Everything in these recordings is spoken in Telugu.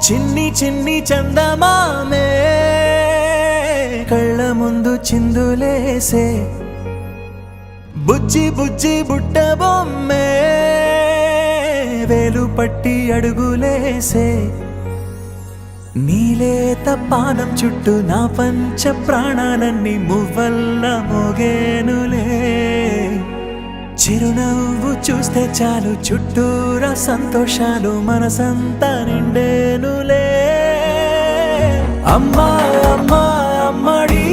చిన్ని చిన్ని చందమామే కళ్ళ ముందు చిందులేసే బుజ్జి బుజ్జి బుట్ట బొమ్మే వేలు పట్టి అడుగులేసే నీలేత పానం చుట్టూ నా పంచ ప్రాణాలన్నీ మువ్వల్ల మోగేనులే చిరునవ్వు చూస్తే చాలు చుట్టూరా సంతోషాలు మనసంతా నిండేనులే అమ్మా అమ్మా అమ్మడి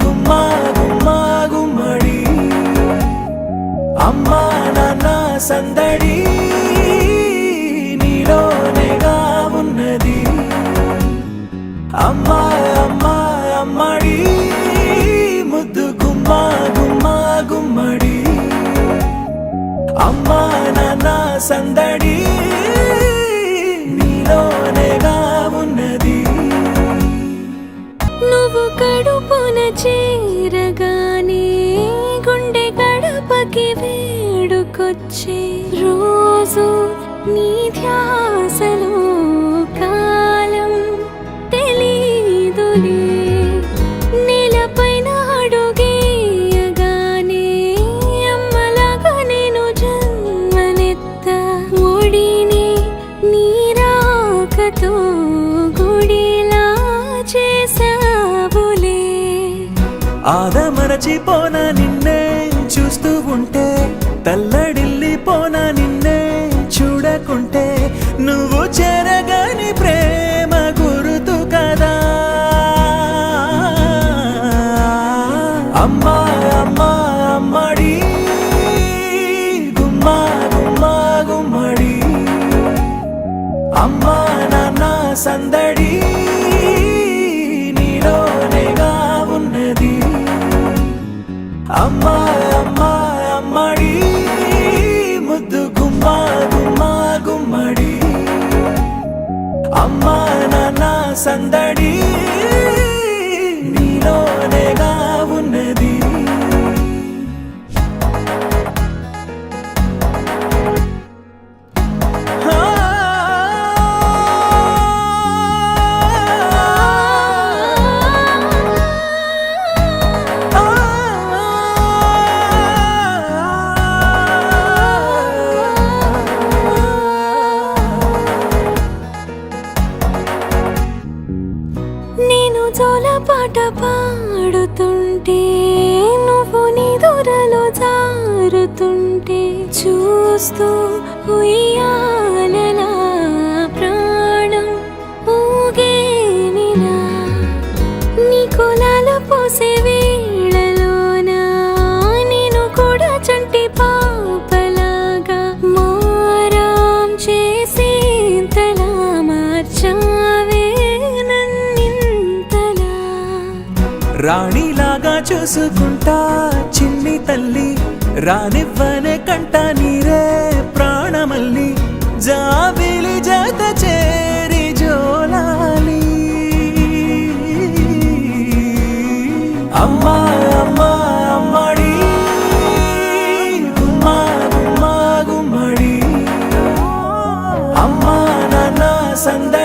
గుమ్మా గుమ్మా గుమ్మడి అమ్మా నాన్న సందడి నీలోనేగా ఉన్నది అమ్మా అమ్మా అమ్మడి ముద్దు గుమ్మా గుమ్మా గుమ్మడి అమ్మా నాన్న సందడి నీలోనేగా ఉన్నది నువ్వు కడుపున చేరగానే గుండె గడపకి వేడుకొచ్చే రోజు నీ ధ్యాసలో కాలం తెలీదులే నేలపైన అడుగేయగానే అమ్మలాగా నేను జన్మనెత్త ఒడిని నీరాకతో గుడిలా చేసావులే ఆదమరచిపోన నిన్నే చూస్తూ ఉంటే తల్లడిల్లిపోన నిన్నే చూడకుంటే నువ్వు చెరగని ప్రేమ గురుతు కదా అమ్మా అమ్మా అమ్మడి గుమ్మా గుమ్మా గుమ్మడి అమ్మా నాన్న సందడి నీలోనేగా ఉన్నది అమ్మా అమ్మా అమ్మడి ముద్దు గుమ్మా గుమ్మా గుమ్మడి అమ్మా నాన్న సందడి నీలోనేగా ఉన్నది నేను జోలపాట పాడుతుంటే నువ్వు నిదురలో జారుతుంటే చూస్తూ ఉయ్యాలలా ప్రాణం ఊగేనిలా నీ కులాల పోసే వేళలోన నేను కూడా చంటి పాపలాగా మారాం చేసేంతలా మార్చావే రాణిలాగా చూసుకుంటా చిన్ని తల్లి రానివ్వనే కంట నీరే ప్రాణమల్లి జాబిలి జత చేరి జోలాలి అమ్మా అమ్మా అమ్మడి గుమ్మా గుమ్మా గుమ్మడి అమ్మా నాన్న సంద